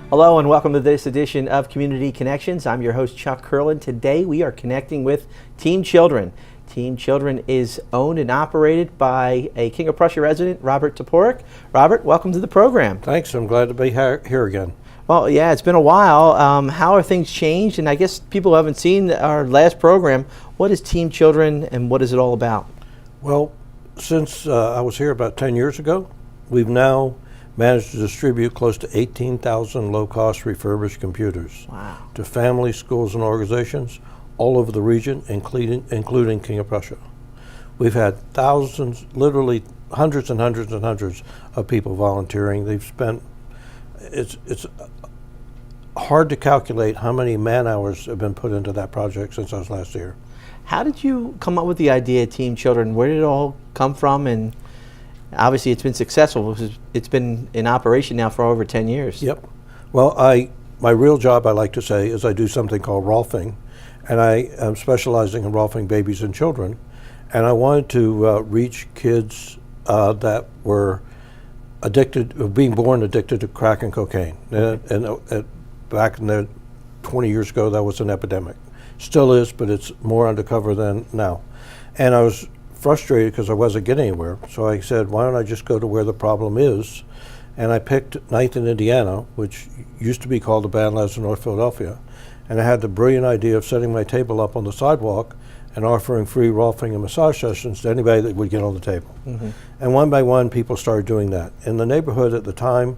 Hello and welcome to this edition of Community Connections. I'm your host Chuck Curlin. Today we are connecting with Team Children. Team Children is owned and operated by a King of Prussia resident, Robert Toporek. Robert, welcome to the program. Thanks, I'm glad to be here again. Well, yeah, it's been a while. How are things changed? And I guess people who haven't seen our last program, what is Team Children and what is it all about? Well, since I was here about 10 years ago, we've now managed to distribute close to 18,000 low-cost refurbished computers to families, schools, and organizations all over the region, including King of Prussia. We've had thousands, literally hundreds and hundreds and hundreds of people volunteering. They've spent, it's hard to calculate how many man-hours have been put into that project since I was last here. How did you come up with the idea of Team Children? Where did it all come from? And obviously it's been successful because it's been in operation now for over 10 years. Yep. Well, my real job, I like to say, is I do something called rolfing, and I am specializing in rolfing babies and children. And I wanted to reach kids that were being born addicted to crack and cocaine. And back in the 20 years ago, that was an epidemic. Still is, but it's more undercover than now. And I was frustrated because I wasn't getting anywhere. So I said, why don't I just go to where the problem is? And I picked 9th and Indiana, which used to be called the Bad Lands of North Philadelphia. And I had the brilliant idea of setting my table up on the sidewalk and offering free rolfing and massage sessions to anybody that would get on the table. Mm-hmm. And one by one, people started doing that. In the neighborhood at the time,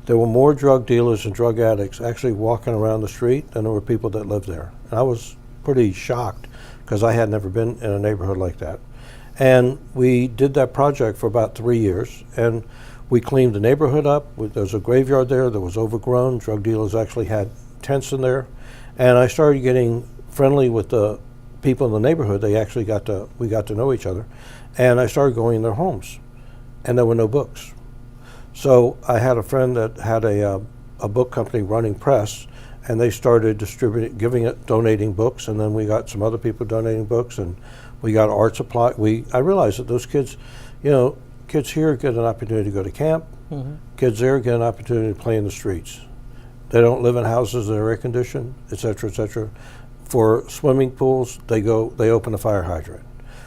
there were more drug dealers and drug addicts actually walking around the street than there were people that lived there. And I was pretty shocked because I had never been in a neighborhood like that. And we did that project for about 3 years, and we cleaned the neighborhood up. There was a graveyard there that was overgrown. Drug dealers actually had tents in there. And I started getting friendly with the people in the neighborhood. We got to know each other. And I started going in their homes, and there were no books. So I had a friend that had a book company running press, and they started donating books, and then we got some other people donating books, and we got art supply. I realized that those kids, kids here get an opportunity to go to camp. Mm-hmm. Kids there get an opportunity to play in the streets. They don't live in houses that are air conditioned, et cetera, et cetera. For swimming pools, they open a fire hydrant,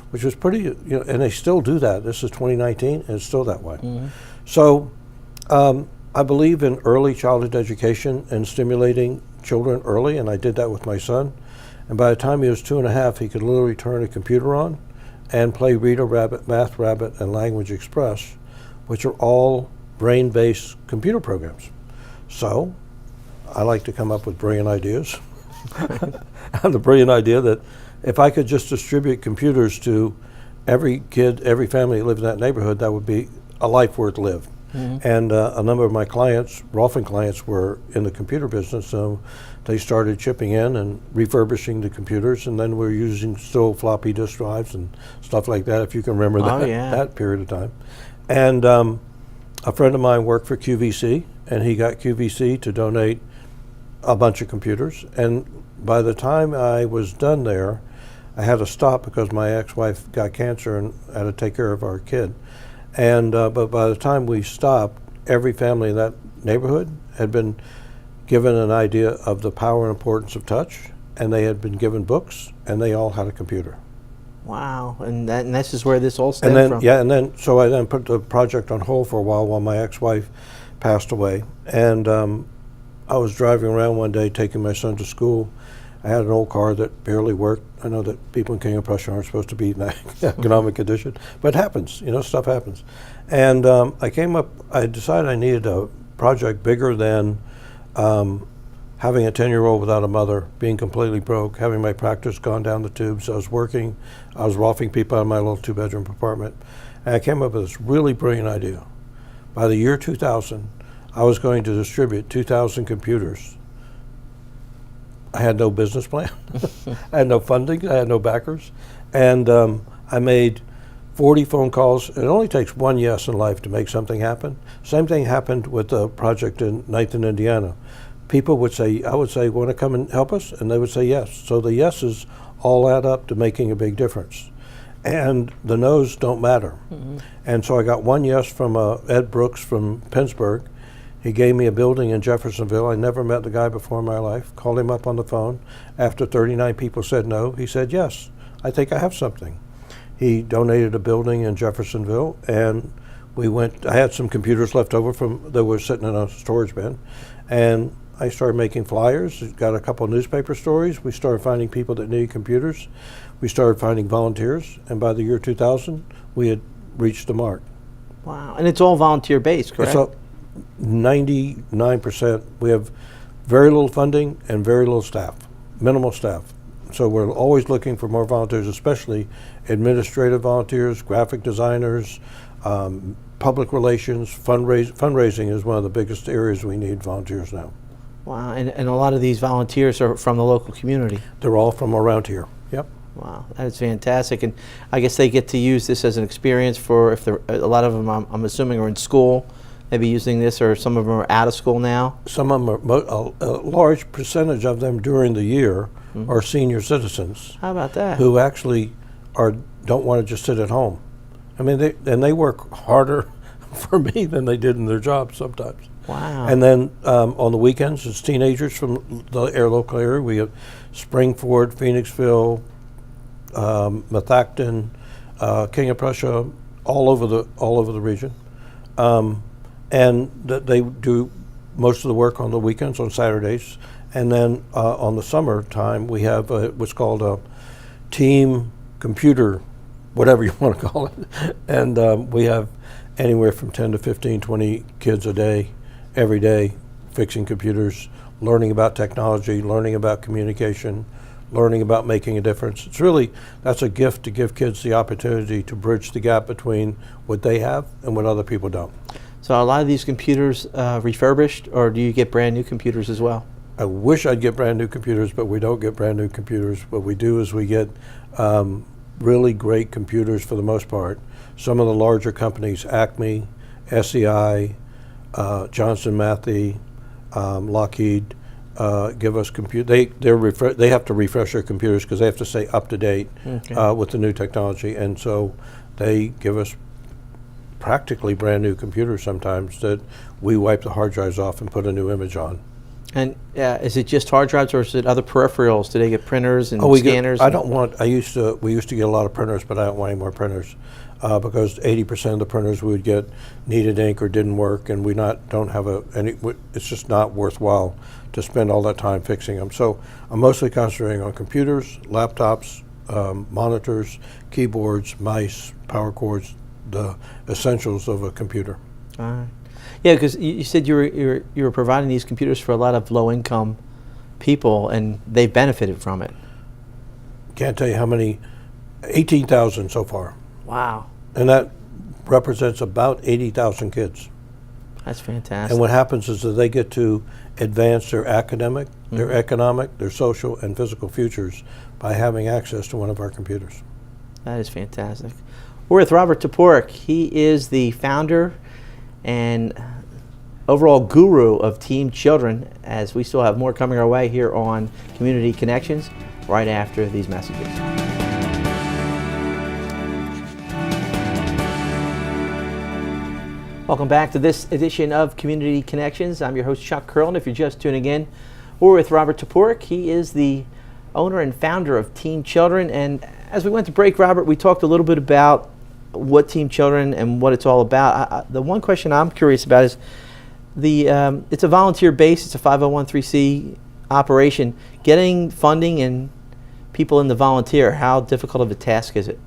which was pretty, and they still do that. This is 2019, and it's still that way. Mm-hmm. So I believe in early childhood education and stimulating children early, and I did that with my son. And by the time he was 2.5, he could literally turn a computer on and play Reader Rabbit, Math Rabbit, and Language Express, which are all brain-based computer programs. So I like to come up with brilliant ideas. I have the brilliant idea that if I could just distribute computers to every kid, every family that lived in that neighborhood, that would be a life worth lived. Mm-hmm. And a number of my clients, rolfing clients, were in the computer business, so they started chipping in and refurbishing the computers, and then we're using still floppy disk drives and stuff like that, if you can remember that period of time. And a friend of mine worked for QVC, and he got QVC to donate a bunch of computers. And by the time I was done there, I had to stop because my ex-wife got cancer and had to take care of our kid. And but by the time we stopped, every family in that neighborhood had been given an idea of the power and importance of touch, and they had been given books, and they all had a computer. Wow, and this is where this all stemmed from. Yeah, and then so I then put the project on hold for a while my ex-wife passed away, and I was driving around one day taking my son to school. I had an old car that barely worked. I know that people in King of Prussia aren't supposed to be in that economic condition, but it happens, stuff happens. And I decided I needed a project bigger than having a 10-year-old without a mother, being completely broke, having my practice gone down the tubes. I was rolfing people out of my little 2-bedroom apartment. And I came up with this really brilliant idea. By the year 2000, I was going to distribute 2,000 computers. I had no business plan. I had no funding. I had no backers. And I made 40 phone calls. It only takes one yes in life to make something happen. Same thing happened with the project in 9th and Indiana. People would say, I would say, want to come and help us? And they would say yes. So the yeses all add up to making a big difference. And the no's don't matter. Mm-hmm. And so I got one yes from Ed Brooks from Pennsburg. He gave me a building in Jeffersonville. I never met the guy before in my life. Called him up on the phone. After 39 people said no, he said, yes, I think I have something. He donated a building in Jeffersonville, and we went. I had some computers left over that were sitting in a storage bin, and I started making flyers, got a couple of newspaper stories. We started finding people that needed computers. We started finding volunteers, and by the year 2000, we had reached the mark. Wow, and it's all volunteer-based, correct? So 99%. We have very little funding and very little staff, minimal staff. So we're always looking for more volunteers, especially administrative volunteers, graphic designers, public relations, fundraising is one of the biggest areas we need volunteers now. Wow, and a lot of these volunteers are from the local community. They're all from around here. Yep. Wow, that's fantastic. And I guess they get to use this as an experience for, if they're, a lot of them, I'm assuming, are in school, maybe using this, or some of them are out of school now. Some of them are, a large percentage of them during the year are senior citizens. How about that? Who actually don't want to just sit at home. I mean, they work harder for me than they did in their jobs sometimes. Wow. And then on the weekends, it's teenagers from the local area. We have Springford, Phoenixville, Methacton, King of Prussia, all over the region, and they do most of the work on the weekends, on Saturdays, and then on the summertime we have what's called a team computer, whatever you want to call it, and we have anywhere from 10 to 15, 20 kids a day, every day, fixing computers, learning about technology, learning about communication, learning about making a difference. That's a gift to give kids the opportunity to bridge the gap between what they have and what other people don't. So are a lot of these computers refurbished, or do you get brand new computers as well? I wish I'd get brand new computers, but we don't get brand new computers. What we do is we get really great computers for the most part. Some of the larger companies, Acme, SEI, Johnson Matthey, Lockheed, give us they have to refresh their computers because they have to stay up to date with the new technology, and so they give us practically brand new computers sometimes that we wipe the hard drives off and put a new image on. And is it just hard drives, or is it other peripherals? Do they get printers and scanners? We used to get a lot of printers, but I don't want any more printers because 80% of the printers we would get needed ink or didn't work, and we don't have it's just not worthwhile to spend all that time fixing them. So I'm mostly concentrating on computers, laptops, monitors, keyboards, mice, power cords, the essentials of a computer. All right. Yeah, because you said you were providing these computers for a lot of low-income people, and they've benefited from it. Can't tell you how many, 18,000 so far. Wow. And that represents about 80,000 kids. That's fantastic. And what happens is that they get to advance their academic, their economic, their social, and physical futures by having access to one of our computers. That is fantastic. We're with Robert Toporek. He is the founder and overall guru of Team Children, as we still have more coming our way here on Community Connections right after these messages. Welcome back to this edition of Community Connections. I'm your host, Chuck Curlin. If you're just tuning in, we're with Robert Toporek. He is the owner and founder of Team Children. And as we went to break, Robert, we talked a little bit about what Team Children and what it's all about. The one question I'm curious about is it's a volunteer base, it's a 501c operation. Getting funding and people in the volunteer, how difficult of a task is it?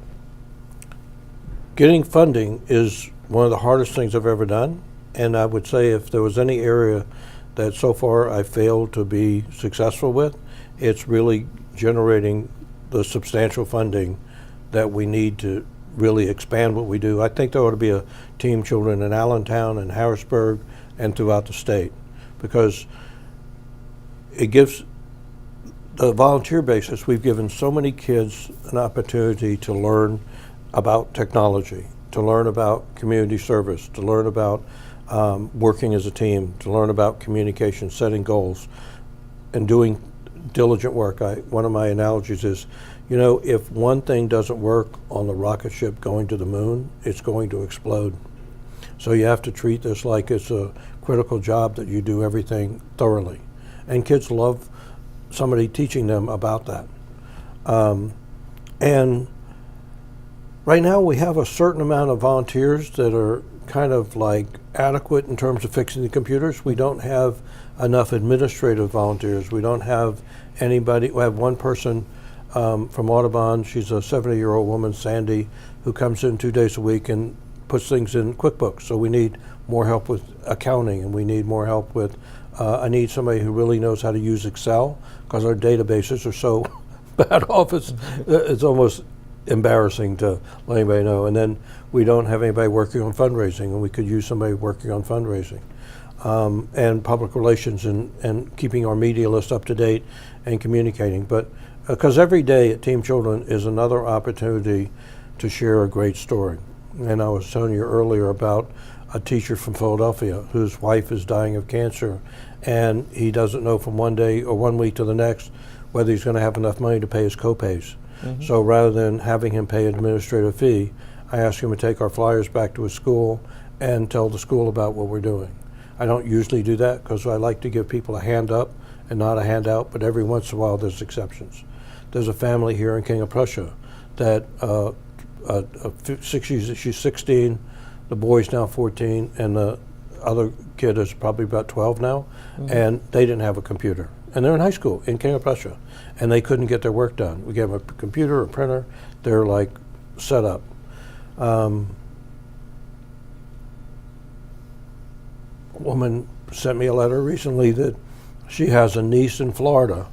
Getting funding is one of the hardest things I've ever done, and I would say if there was any area that so far I failed to be successful with, it's really generating the substantial funding that we need to really expand what we do. I think there ought to be a Team Children in Allentown and Harrisburg and throughout the state, because it gives the volunteer basis. We've given so many kids an opportunity to learn about technology, to learn about community service, to learn about working as a team, to learn about communication, setting goals, and doing diligent work. One of my analogies is, if one thing doesn't work on the rocket ship going to the moon, it's going to explode. So you have to treat this like it's a critical job that you do everything thoroughly. And kids love somebody teaching them about that. And right now we have a certain amount of volunteers that are kind of like adequate in terms of fixing the computers. We don't have enough administrative volunteers. We don't have anybody. We have one person from Audubon. She's a 70-year-old woman, Sandy, who comes in 2 days a week and puts things in QuickBooks. So we need more help with accounting, and we need more help with, I need somebody who really knows how to use Excel, because our databases are so bad off, it's almost embarrassing to let anybody know. And then we don't have anybody working on fundraising, and we could use somebody working on fundraising. And public relations and keeping our media list up to date and communicating. But because every day at Team Children is another opportunity to share a great story. And I was telling you earlier about a teacher from Philadelphia whose wife is dying of cancer, and he doesn't know from one day or 1 week to the next whether he's going to have enough money to pay his co-pays. So rather than having him pay an administrative fee, I asked him to take our flyers back to his school and tell the school about what we're doing. I don't usually do that because I like to give people a hand up and not a handout, but every once in a while there's exceptions. There's a family here in King of Prussia that she's 16, the boy's now 14, and the other kid is probably about 12 now, and they didn't have a computer. And they're in high school in King of Prussia, and they couldn't get their work done. We gave them a computer, a printer, they're like set up. A woman sent me a letter recently that she has a niece in Florida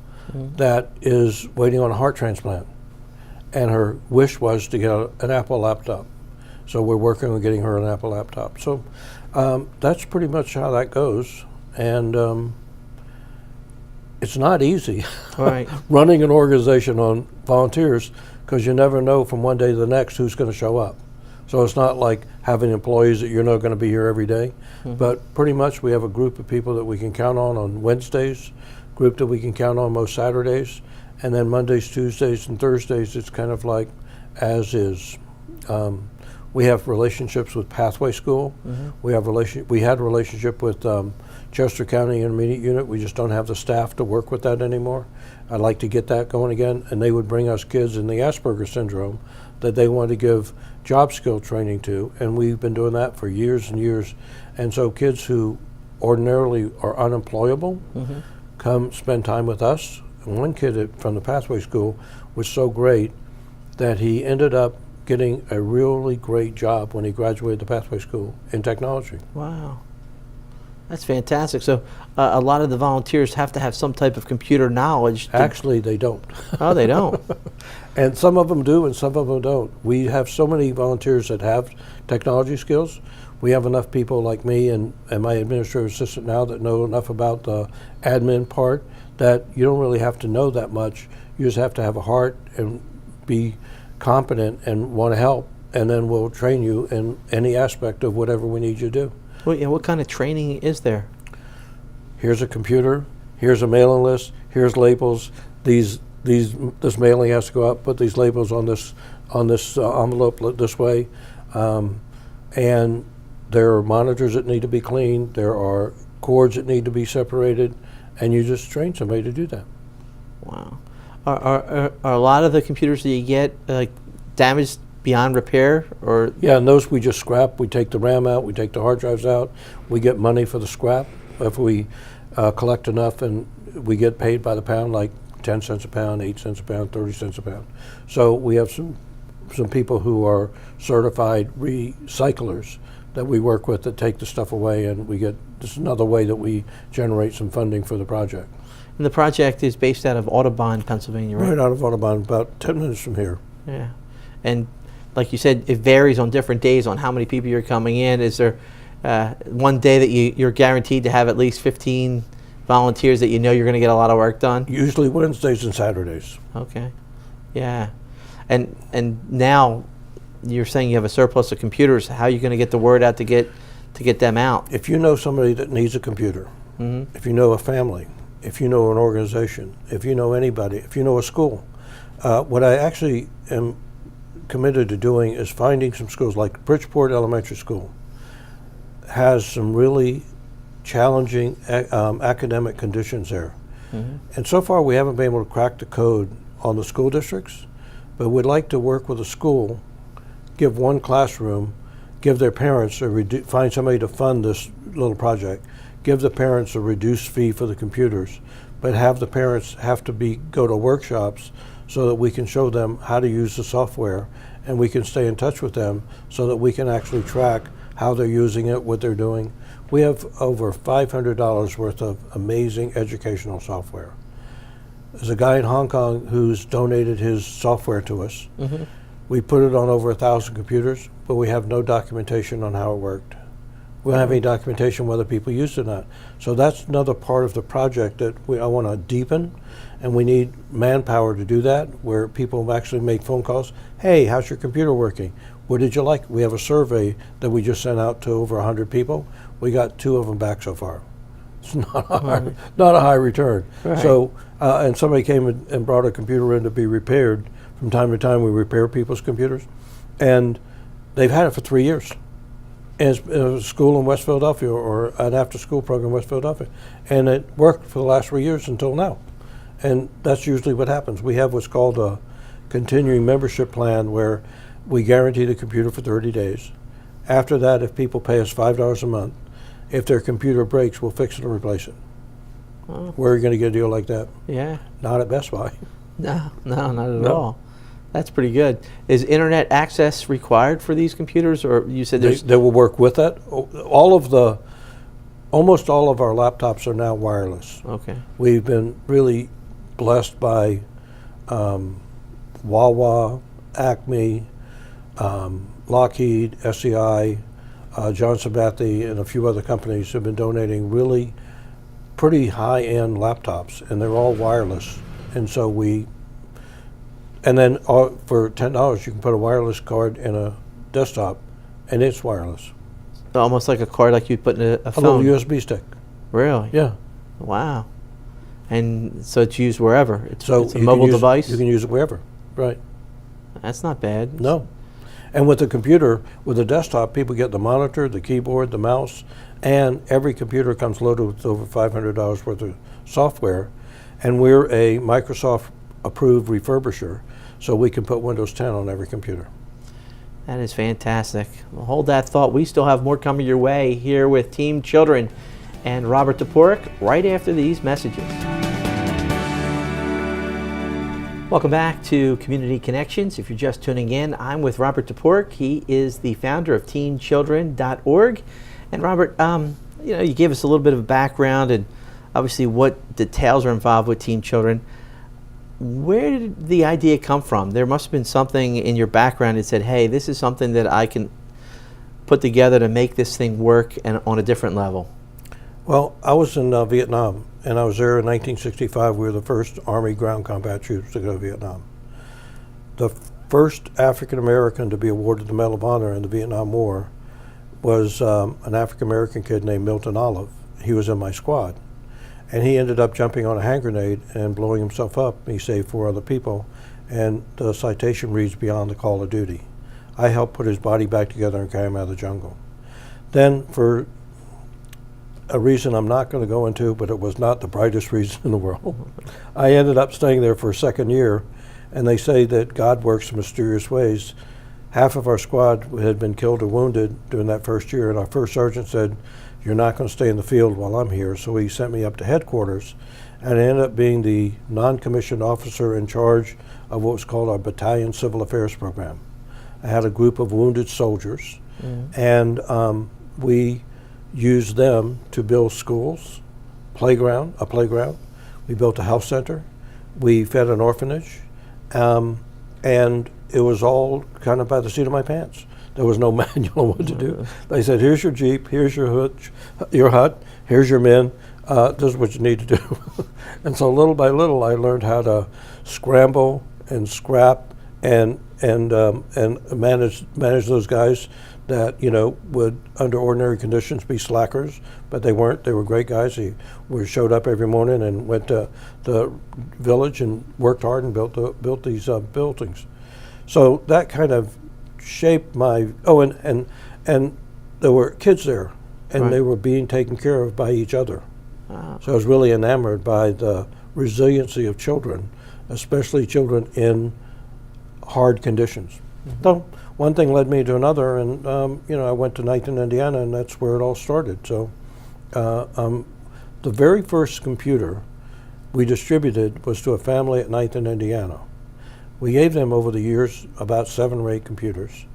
that is waiting on a heart transplant, and her wish was to get an Apple laptop. So we're working on getting her an Apple laptop. So that's pretty much how that goes. And it's not easy running an organization on volunteers, because you never know from one day to the next who's going to show up. So it's not like having employees that you're not going to be here every day. But pretty much we have a group of people that we can count on Wednesdays, group that we can count on most Saturdays, and then Mondays, Tuesdays, and Thursdays it's kind of like as is. We have relationships with Pathway School. We had relationship with Chester County Intermediate Unit. We just don't have the staff to work with that anymore. I'd like to get that going again, and they would bring us kids in the Asperger syndrome that they want to give job skill training to, and we've been doing that for years and years. And so kids who ordinarily are unemployable come spend time with us. And one kid from the Pathway School was so great that he ended up getting a really great job when he graduated the Pathway School in technology. Wow. That's fantastic. So a lot of the volunteers have to have some type of computer knowledge. Actually, they don't. Oh, they don't. And some of them do and some of them don't. We have so many volunteers that have technology skills. We have enough people like me and my administrative assistant now that know enough about the admin part that you don't really have to know that much. You just have to have a heart and be competent and want to help, and then we'll train you in any aspect of whatever we need you to do. Well, yeah, what kind of training is there? Here's a computer, here's a mailing list, here's labels. This mailing has to go out, put these labels on this envelope this way, and there are monitors that need to be cleaned, there are cords that need to be separated, and you just train somebody to do that. Wow. Are a lot of the computers that you get damaged beyond repair, or? Yeah, and those we just scrap. We take the RAM out, we take the hard drives out, we get money for the scrap. If we collect enough, and we get paid by the pound, like 10 cents a pound, 8 cents a pound, 30 cents a pound. So we have some people who are certified recyclers that we work with that take the stuff away, and we get, this is another way that we generate some funding for the project. And the project is based out of Audubon, Pennsylvania, right? Right out of Audubon, about 10 minutes from here. Yeah. And like you said, it varies on different days on how many people you're coming in. Is there one day that you're guaranteed to have at least 15 volunteers that you know you're going to get a lot of work done? Usually Wednesdays and Saturdays. Okay. Yeah. And now you're saying you have a surplus of computers. How are you going to get the word out to get them out? If you know somebody that needs a computer, if you know a family, if you know an organization, if you know anybody, if you know a school, what I actually am committed to doing is finding some schools, like Bridgeport Elementary School has some really challenging academic conditions there. And so far we haven't been able to crack the code on the school districts, but we'd like to work with a school, give one classroom, give their parents find somebody to fund this little project, give the parents a reduced fee for the computers, but have the parents have to go to workshops so that we can show them how to use the software, and we can stay in touch with them so that we can actually track how they're using it, what they're doing. We have over $500 worth of amazing educational software. There's a guy in Hong Kong who's donated his software to us. We put it on over 1,000 computers, but we have no documentation on how it worked. We don't have any documentation whether people used it or not. So that's another part of the project that I want to deepen, and we need manpower to do that, where people actually make phone calls. Hey, how's your computer working? What did you like? We have a survey that we just sent out to over 100 people. We got 2 of them back so far. It's not a high return. Right. So, and somebody came and brought a computer in to be repaired. From time to time, we repair people's computers, and they've had it for 3 years. And it's a school in West Philadelphia, or an after-school program in West Philadelphia, and it worked for the last 3 years until now. And that's usually what happens. We have what's called a continuing membership plan, where we guarantee the computer for 30 days. After that, if people pay us $5 a month, if their computer breaks, we'll fix it and replace it. Oh. Where are you going to get a deal like that? Yeah. Not at Best Buy. No, not at all. That's pretty good. Is internet access required for these computers, or you said there's? They will work with that. Almost all of our laptops are now wireless. Okay. We've been really blessed by Wawa, Acme, Lockheed, SEI, Johnson Matthey, and a few other companies have been donating really pretty high-end laptops, and they're all wireless. And so and then for $10, you can put a wireless card in a desktop, and it's wireless. Almost like a card like you'd put in a phone. A little USB stick. Really? Yeah. Wow. And so it's used wherever. It's a you mobile can device? You can use it wherever. Right. That's not bad. No. And with the computer, with the desktop, people get the monitor, the keyboard, the mouse, and every computer comes loaded with over $500 worth of software. And we're a Microsoft-approved refurbisher, so we can put Windows 10 on every computer. That is fantastic. Well, hold that thought. We still have more coming your way here with Team Children and Robert Toporek right after these messages. Welcome back to Community Connections. If you're just tuning in, I'm with Robert Toporek. He is the founder of teenchildren.org. And Robert, you gave us a little bit of a background and obviously what details are involved with Teen Children. Where did the idea come from? There must have been something in your background that said, hey, this is something that I can put together to make this thing work and on a different level. Well, I was in Vietnam, and I was there in 1965. We were the first Army ground combat troops to go to Vietnam. The first African American to be awarded the Medal of Honor in the Vietnam War was an African American kid named Milton Olive. He was in my squad. And he ended up jumping on a hand grenade and blowing himself up. He saved 4 other people, and the citation reads beyond the call of duty. I helped put his body back together and carry him out of the jungle. Then, for a reason I'm not going to go into, but it was not the brightest reason in the world, I ended up staying there for a second year, and they say that God works in mysterious ways. Half of our squad had been killed or wounded during that first year, and our first sergeant said, "You're not going to stay in the field while I'm here." So he sent me up to headquarters, and I ended up being the non-commissioned officer in charge of what was called our Battalion Civil Affairs Program. I had a group of wounded soldiers, and we used them to build schools, a playground. We built a health center. We fed an orphanage, and it was all kind of by the seat of my pants. There was no manual on what to do. They said, "Here's your Jeep, here's your hut, here's your men, this is what you need to do." And so little by little, I learned how to scramble and scrap and manage those guys that would under ordinary conditions be slackers, but they weren't. They were great guys. They showed up every morning and went to the village and worked hard and built these buildings. So that kind of shaped my and there were kids there, and Right. they were being taken care of by each other. Wow. So I was really enamored by the resiliency of children, especially children in hard conditions. So one thing led me to another, and I went to Knighton, Indiana, and that's where it all started. So the very first computer we distributed was to a family at Knighton, Indiana. We gave them over the years about 7 or 8 computers.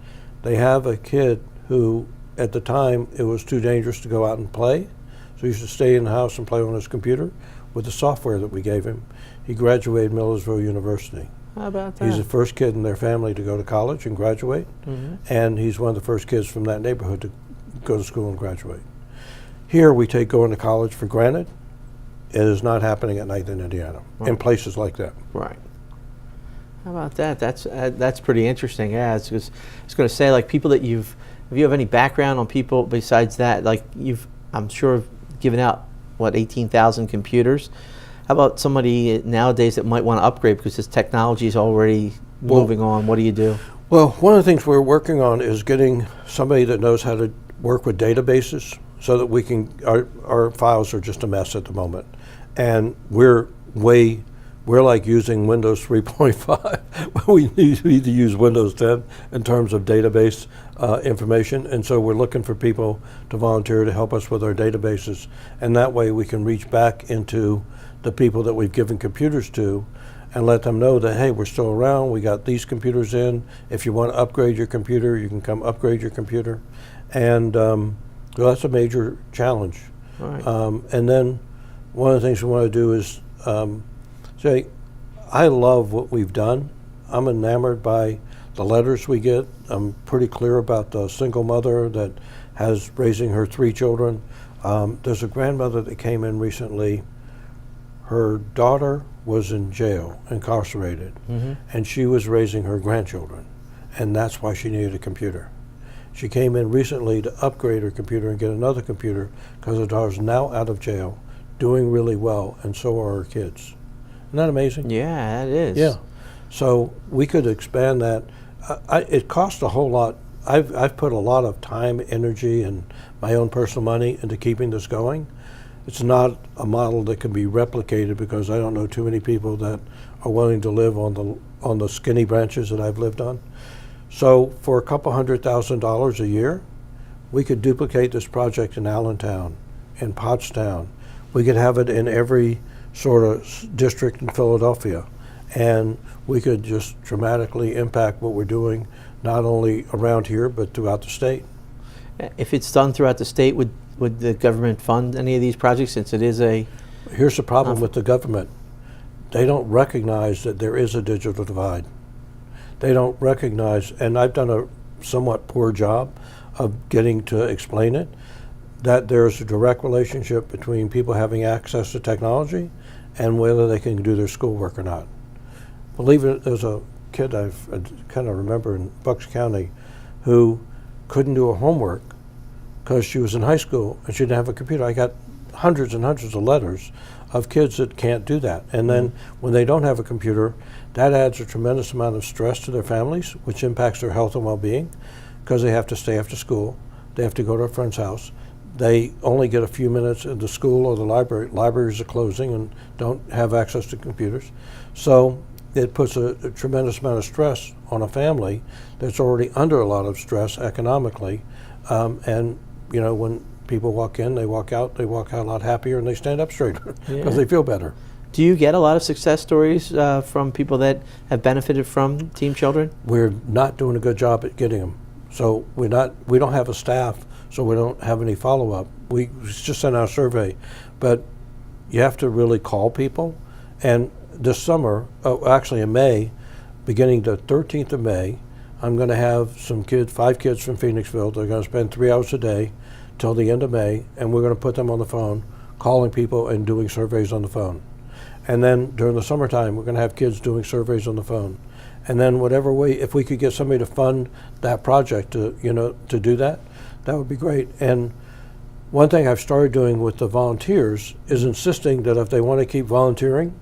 They have a kid who, at the time, it was too dangerous to go out and play, so he used to stay in the house and play on his computer with the software that we gave him. He graduated Millersville University. How about that? He's the first kid in their family to go to college and graduate, and he's one of the first kids from that neighborhood to go to school and graduate. Here we take going to college for granted. It is not happening at Knighton, Indiana, in places like that. Right. How about that? That's pretty interesting. Yeah, I was going to say, like, people that if you have any background on people besides that, like I'm sure given out 18,000 computers. How about somebody nowadays that might want to upgrade because this technology is already moving on? What do you do? Well, one of the things we're working on is getting somebody that knows how to work with databases so that we can, our files are just a mess at the moment. And we're like using Windows 3.5. We need to use Windows 10 in terms of database information. And so we're looking for people to volunteer to help us with our databases. And that way we can reach back into the people that we've given computers to and let them know that, hey, we're still around, we got these computers in. If you want to upgrade your computer, you can come upgrade your computer. And well, that's a major challenge. Right. And then one of the things we want to do is say, I love what we've done. I'm enamored by the letters we get. I'm pretty clear about the single mother that has raising her 3 children. There's a grandmother that came in recently. Her daughter was in jail, incarcerated, and she was raising her grandchildren, and that's why she needed a computer. She came in recently to upgrade her computer and get another computer because her daughter's now out of jail, doing really well, and so are her kids. Isn't that amazing? Yeah, that is. Yeah. So we could expand that. It costs a whole lot. I've put a lot of time, energy, and my own personal money into keeping this going. It's not a model that can be replicated because I don't know too many people that are willing to live on the skinny branches that I've lived on. So for a couple $100,000 a year, we could duplicate this project in Allentown, in Pottstown. We could have it in every sort of district in Philadelphia, and we could just dramatically impact what we're doing, not only around here, but throughout the state. If it's done throughout the state, would the government fund any of these projects, since it is a... Here's the problem with the government. They don't recognize that there is a digital divide. They don't recognize, and I've done a somewhat poor job of getting to explain it, that there's a direct relationship between people having access to technology and whether they can do their schoolwork or not. Believe it, there's a kid I kind of remember in Bucks County who couldn't do her homework because she was in high school and she didn't have a computer. I got hundreds and hundreds of letters of kids that can't do that. And then when they don't have a computer, that adds a tremendous amount of stress to their families, which impacts their health and well-being, because they have to stay after school, they have to go to a friend's house, they only get a few minutes in the school or the library. Libraries are closing and don't have access to computers. So it puts a tremendous amount of stress on a family that's already under a lot of stress economically. And you know, when people walk in, they walk out a lot happier and they stand up straighter because they feel better. Do you get a lot of success stories from people that have benefited from Team Children? We're not doing a good job at getting them. So we don't have a staff, so we don't have any follow-up. We just sent out a survey, but you have to really call people. And this summer, actually in May, beginning the 13th of May, I'm going to have some kids, 5 kids from Phoenixville. They're going to spend 3 hours a day till the end of May, and we're going to put them on the phone, calling people and doing surveys on the phone. And then during the summertime, we're going to have kids doing surveys on the phone. And then whatever way, if we could get somebody to fund that project to do that, that would be great. And one thing I've started doing with the volunteers is insisting that if they want to keep volunteering,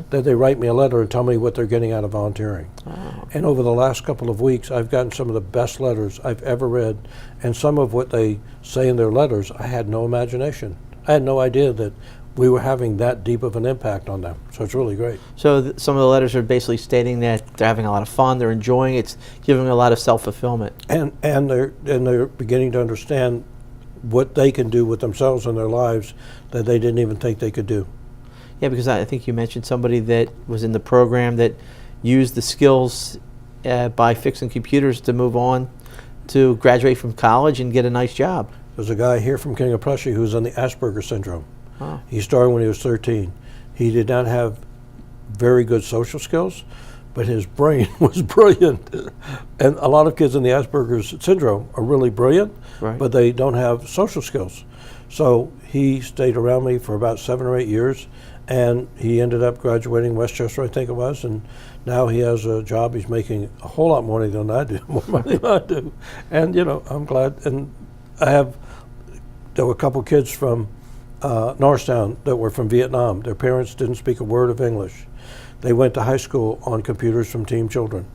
that they write me a letter and tell me what they're getting out of volunteering. Oh. And over the last couple of weeks, I've gotten some of the best letters I've ever read, and some of what they say in their letters, I had no imagination. I had no idea that we were having that deep of an impact on them. So it's really great. So some of the letters are basically stating that they're having a lot of fun, they're enjoying it, it's giving them a lot of self-fulfillment. And they're beginning to understand what they can do with themselves in their lives that they didn't even think they could do. Yeah, because I think you mentioned somebody that was in the program that used the skills by fixing computers to move on to graduate from college and get a nice job. There's a guy here from King of Prussia who's on the Asperger syndrome. Oh. He started when he was 13. He did not have very good social skills, but his brain was brilliant. And a lot of kids in the Asperger's syndrome are really brilliant, Right. but they don't have social skills. So he stayed around me for about 7 or 8 years, and he ended up graduating Westchester, I think it was, and now he has a job. He's making a whole lot more money than I do, more money than I do. And, you know, I'm glad. And there were a couple kids from Norristown that were from Vietnam. Their parents didn't speak a word of English. They went to high school on computers from Team Children.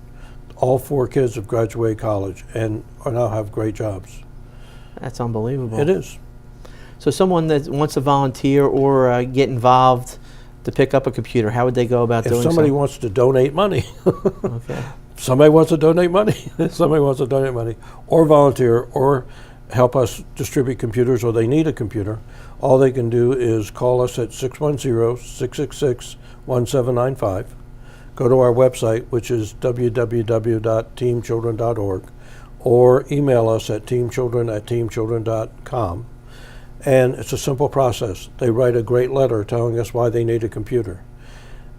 All 4 kids have graduated college and now have great jobs. That's unbelievable. It is. So someone that wants to volunteer or get involved to pick up a computer, how would they go about doing so? If somebody wants to donate money, Okay. somebody wants to donate money, somebody wants to donate money, or volunteer, or help us distribute computers, or they need a computer, all they can do is call us at 610-666-1795, go to our website, which is www.teamchildren.org, or email us at teamchildren@teamchildren.com. And it's a simple process. They write a great letter telling us why they need a computer.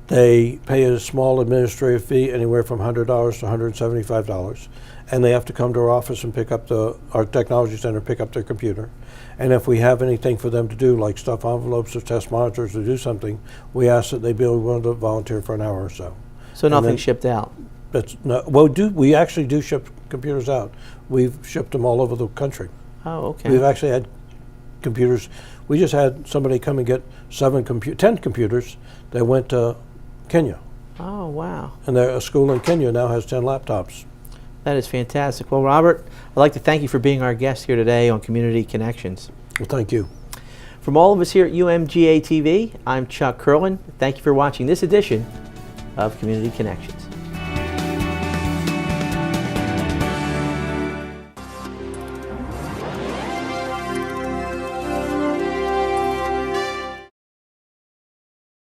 They pay a small administrative fee, anywhere from $100 to $175, and they have to come to our office and pick up our technology center, pick up their computer. And if we have anything for them to do, like stuff envelopes or test monitors or do something, we ask that they be willing to volunteer for an hour or so. So nothing shipped out? We actually do ship computers out. We've shipped them all over the country. Oh, okay. We've actually had computers. We just had somebody come and get 10 computers that went to Kenya. Oh, wow. And a school in Kenya now has 10 laptops. That is fantastic. Well, Robert, I'd like to thank you for being our guest here today on Community Connections. Well, thank you. From all of us here at UMGA TV, I'm Chuck Curlin. Thank you for watching this edition of Community Connections.